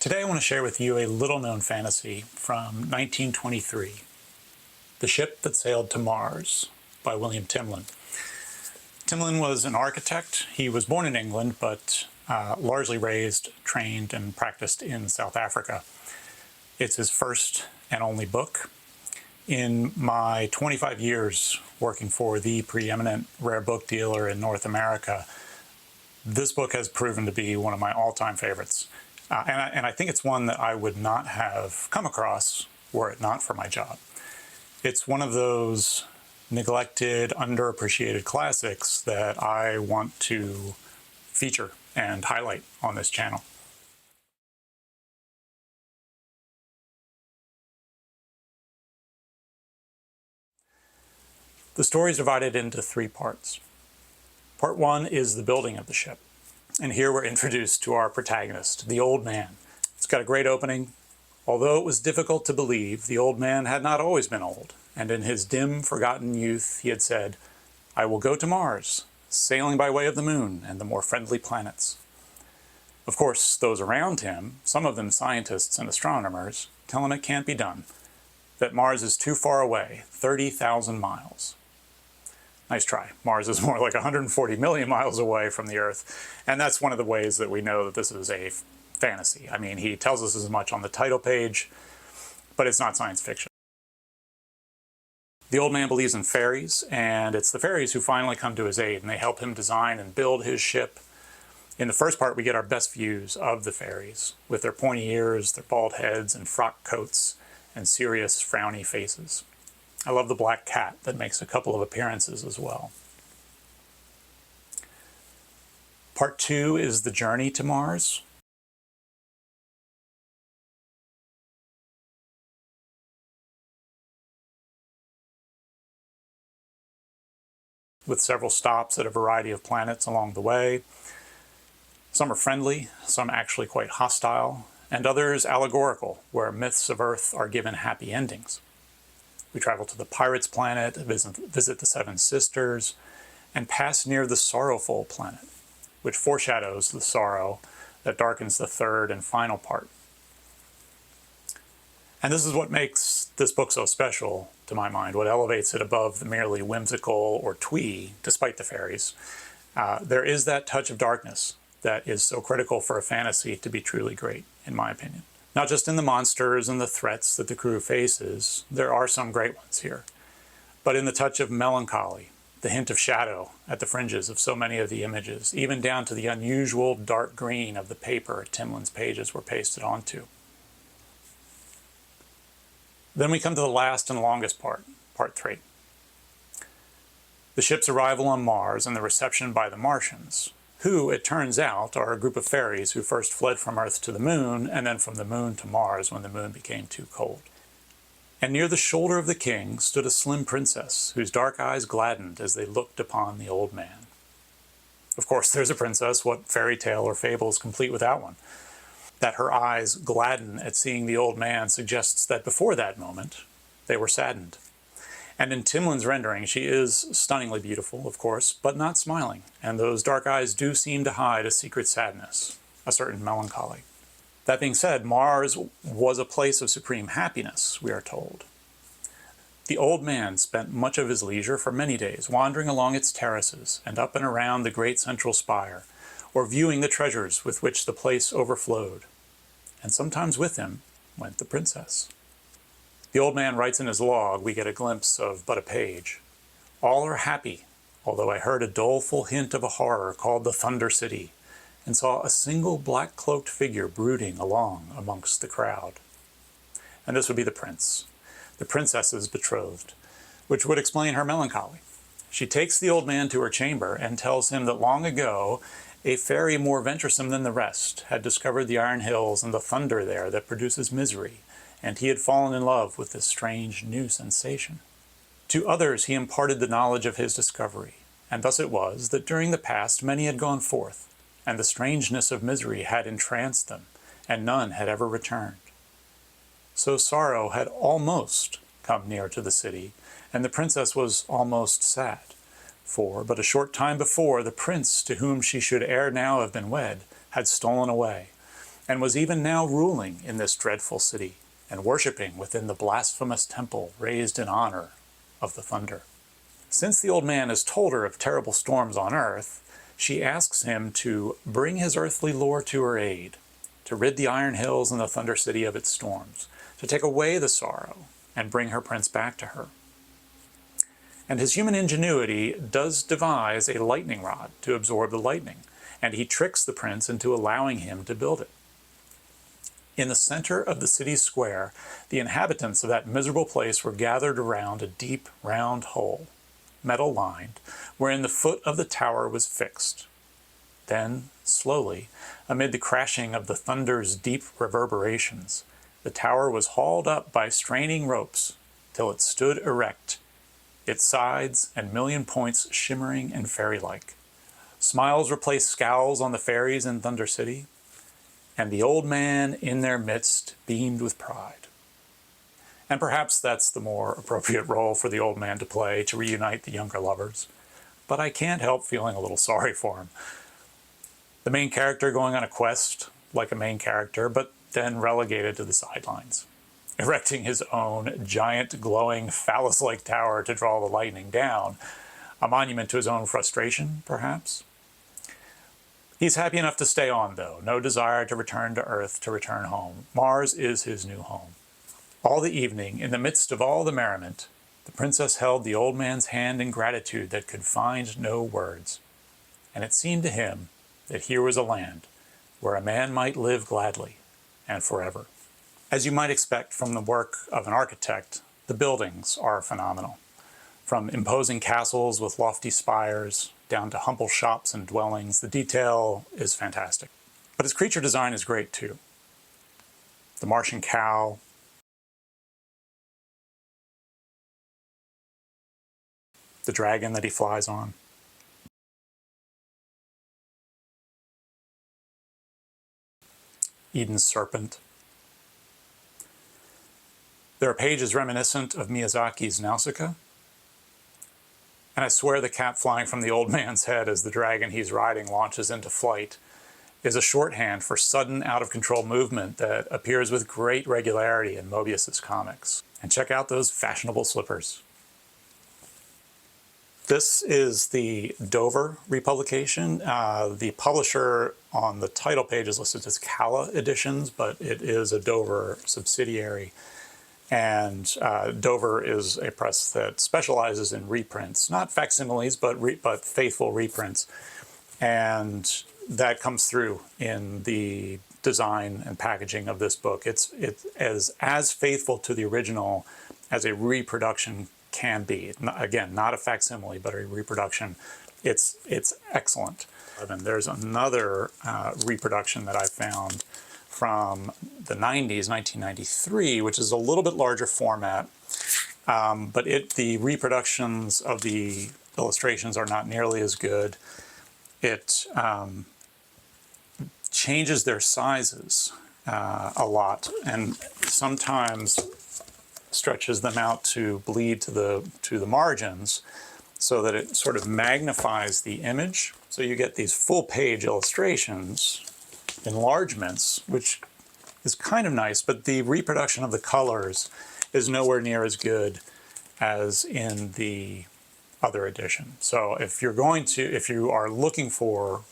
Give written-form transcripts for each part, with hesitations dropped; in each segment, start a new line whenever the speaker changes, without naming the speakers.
Today I want to share with you a little-known fantasy from 1923, The Ship That Sailed to Mars by William Timlin. Timlin was an architect. He was born in England, but largely raised, trained, and practiced in South Africa. It's his first and only book. In my 25 years working for the preeminent rare book dealer in North America, this book has proven to be one of my all-time favorites. And I think it's one that I would not have come across were it not for my job. It's one of those neglected, underappreciated classics that I want to feature and highlight on this channel. The story is divided into three parts. Part one is the building of the ship. And here we're introduced to our protagonist, the old man. It's got a great opening. Although it was difficult to believe, the old man had not always been old, and in his dim, forgotten youth he had said, "I will go to Mars, sailing by way of the moon and the more friendly planets." Of course, those around him, some of them scientists and astronomers, tell him it can't be done, that Mars is too far away, 30,000 miles. Nice try. Mars is more like 140 million miles away from the Earth, and that's one of the ways that we know that this is a fantasy. I mean, he tells us as much on the title page, but it's not science fiction. The old man believes in fairies, and it's the fairies who finally come to his aid, and they help him design and build his ship. In the first part, we get our best views of the fairies, with their pointy ears, their bald heads, and frock coats, and serious, frowny faces. I love the black cat that makes a couple of appearances as well. Part two is the journey to Mars. With several stops at a variety of planets along the way. Some are friendly, some actually quite hostile, and others allegorical, where myths of Earth are given happy endings. We travel to the Pirates planet, visit the Seven Sisters, and pass near the Sorrowful planet, which foreshadows the sorrow that darkens the third and final part. And this is what makes this book so special, to my mind, what elevates it above the merely whimsical or twee, despite the fairies. There is that touch of darkness that is so critical for a fantasy to be truly great, in my opinion. Not just in the monsters and the threats that the crew faces, there are some great ones here, but in the touch of melancholy, the hint of shadow at the fringes of so many of the images, even down to the unusual dark green of the paper Timlin's pages were pasted onto. Then we come to the last and longest part, part three. The ship's arrival on Mars and the reception by the Martians, who, it turns out, are a group of fairies who first fled from Earth to the moon, and then from the moon to Mars when the moon became too cold. And near the shoulder of the king stood a slim princess, whose dark eyes gladdened as they looked upon the old man. Of course, there's a princess. What fairy tale or fable is complete without one? That her eyes gladden at seeing the old man suggests that before that moment, they were saddened. And in Timlin's rendering, she is stunningly beautiful, of course, but not smiling, and those dark eyes do seem to hide a secret sadness, a certain melancholy. That being said, Mars was a place of supreme happiness, we are told. The old man spent much of his leisure for many days wandering along its terraces and up and around the great central spire, or viewing the treasures with which the place overflowed. And sometimes with him went the princess. The old man writes in his log, we get a glimpse of but a page. All are happy, although I heard a doleful hint of a horror called the Thunder City, and saw a single black-cloaked figure brooding along amongst the crowd. And this would be the prince, the princess's betrothed, which would explain her melancholy. She takes the old man to her chamber and tells him that long ago a fairy more venturesome than the rest had discovered the Iron Hills and the thunder there that produces misery, and he had fallen in love with this strange new sensation. To others he imparted the knowledge of his discovery, and thus it was that during the past many had gone forth, and the strangeness of misery had entranced them, and none had ever returned. So sorrow had almost come near to the city, and the princess was almost sad, for but a short time before the prince to whom she should ere now have been wed had stolen away, and was even now ruling in this dreadful city, and worshipping within the blasphemous temple raised in honor of the thunder. Since the old man has told her of terrible storms on earth, she asks him to bring his earthly lore to her aid, to rid the iron hills and the thunder city of its storms, to take away the sorrow and bring her prince back to her. And his human ingenuity does devise a lightning rod to absorb the lightning, and he tricks the prince into allowing him to build it. In the center of the city's square, the inhabitants of that miserable place were gathered around a deep, round hole, metal-lined, wherein the foot of the tower was fixed. Then, slowly, amid the crashing of the thunder's deep reverberations, the tower was hauled up by straining ropes till it stood erect, its sides and million points shimmering and fairy-like. Smiles replaced scowls on the fairies in Thunder City, and the old man in their midst beamed with pride. And perhaps that's the more appropriate role for the old man to play, to reunite the younger lovers. But I can't help feeling a little sorry for him. The main character going on a quest like a main character, but then relegated to the sidelines, erecting his own giant, glowing, phallus-like tower to draw the lightning down, a monument to his own frustration, perhaps. He's happy enough to stay on, though, no desire to return to Earth, to return home. Mars is his new home. All the evening, in the midst of all the merriment, the princess held the old man's hand in gratitude that could find no words, and it seemed to him that here was a land where a man might live gladly and forever. As you might expect from the work of an architect, the buildings are phenomenal. From imposing castles with lofty spires down to humble shops and dwellings, the detail is fantastic. But his creature design is great too. The Martian cow, the dragon that he flies on, Eden's serpent. There are pages reminiscent of Miyazaki's Nausicaa, and I swear the cat flying from the old man's head as the dragon he's riding launches into flight is a shorthand for sudden, out-of-control movement that appears with great regularity in Moebius's comics. And check out those fashionable slippers. This is the Dover republication. The publisher on the title page is listed as Calla Editions, but it is a Dover subsidiary. And Dover is a press that specializes in reprints, not facsimiles, but faithful reprints. And that comes through in the design and packaging of this book. It's as faithful to the original as a reproduction can be. Again, not a facsimile, but a reproduction. It's excellent. And there's another reproduction that I found from the 90s, 1993, which is a little bit larger format, but the reproductions of the illustrations are not nearly as good. It changes their sizes a lot, and sometimes stretches them out to bleed to the margins, so that it sort of magnifies the image. So you get these full-page illustrations, enlargements, which is kind of nice, but the reproduction of the colors is nowhere near as good as in the other edition. So if you are looking for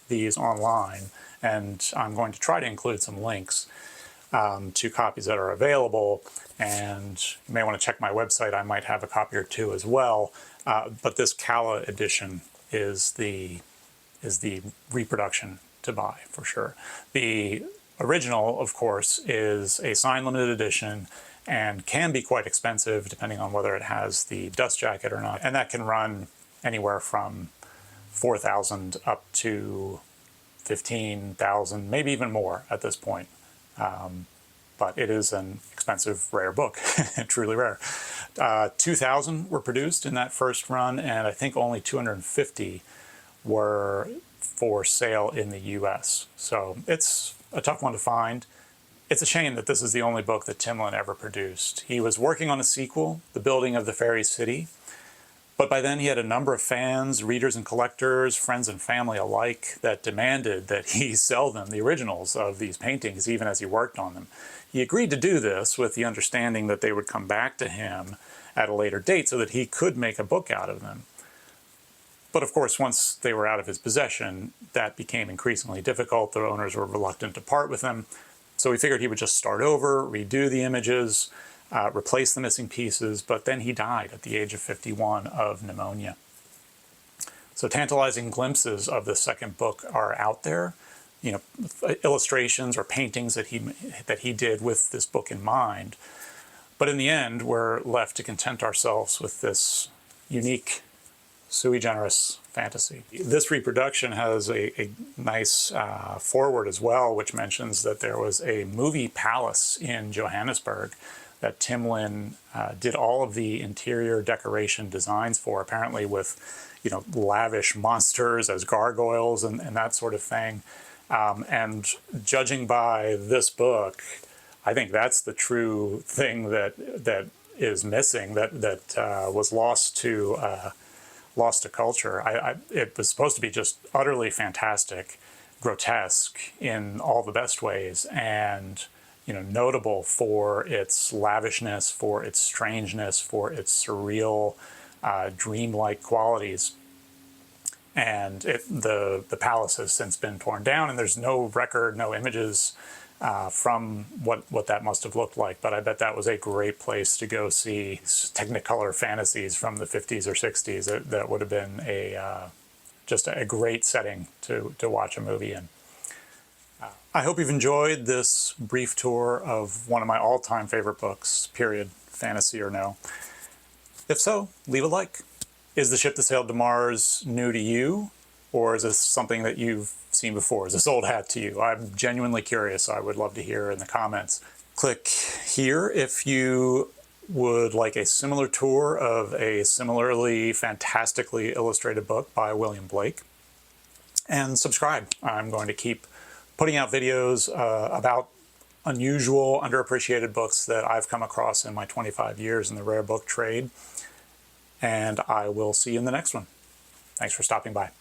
these online, and I'm going to try to include some links to copies that are available, and you may want to check my website. I might have a copy or two as well, but this Calla edition is the reproduction to buy for sure. The original, of course, is a signed limited edition and can be quite expensive depending on whether it has the dust jacket or not, and that can run anywhere from $4,000 up to $15,000, maybe even more at this point. But it is an expensive, rare book, truly rare. 2,000 were produced in that first run, and I think only 250 were for sale in the US. So it's a tough one to find. It's a shame that this is the only book that Timlin ever produced. He was working on a sequel, The Building of the Fairy City, But by then he had a number of fans, readers and collectors, friends and family alike, that demanded that he sell them the originals of these paintings even as he worked on them. He agreed to do this with the understanding that they would come back to him at a later date so that he could make a book out of them. But of course, once they were out of his possession, that became increasingly difficult. The owners were reluctant to part with them. So he figured he would just start over, redo the images, replace the missing pieces, but then he died at the age of 51 of pneumonia. So tantalizing glimpses of the second book are out there, you know, illustrations or paintings that he did with this book in mind. But in the end, we're left to content ourselves with this unique sui generis fantasy. This reproduction has a nice foreword as well, which mentions that there was a movie palace in Johannesburg that Timlin did all of the interior decoration designs for, apparently with, you know, lavish monsters as gargoyles and that sort of thing. And judging by this book, I think that's the true thing that is missing, that was lost to culture. It was supposed to be just utterly fantastic, grotesque in all the best ways, and you know, notable for its lavishness, for its strangeness, for its surreal, dreamlike qualities. And the palace has since been torn down, and there's no record, no images from what that must have looked like. But I bet that was a great place to go see Technicolor fantasies from the 50s or 60s. That would have been just a great setting to watch a movie in. I hope you've enjoyed this brief tour of one of my all-time favorite books, period, fantasy or no. If so, leave a like. Is The Ship That Sailed to Mars new to you, or is this something that you've seen before? Is this old hat to you? I'm genuinely curious. I would love to hear in the comments. Click here if you would like a similar tour of a similarly fantastically illustrated book by William Blake. And subscribe. I'm going to keep putting out videos about unusual, underappreciated books that I've come across in my 25 years in the rare book trade. And I will see you in the next one. Thanks for stopping by.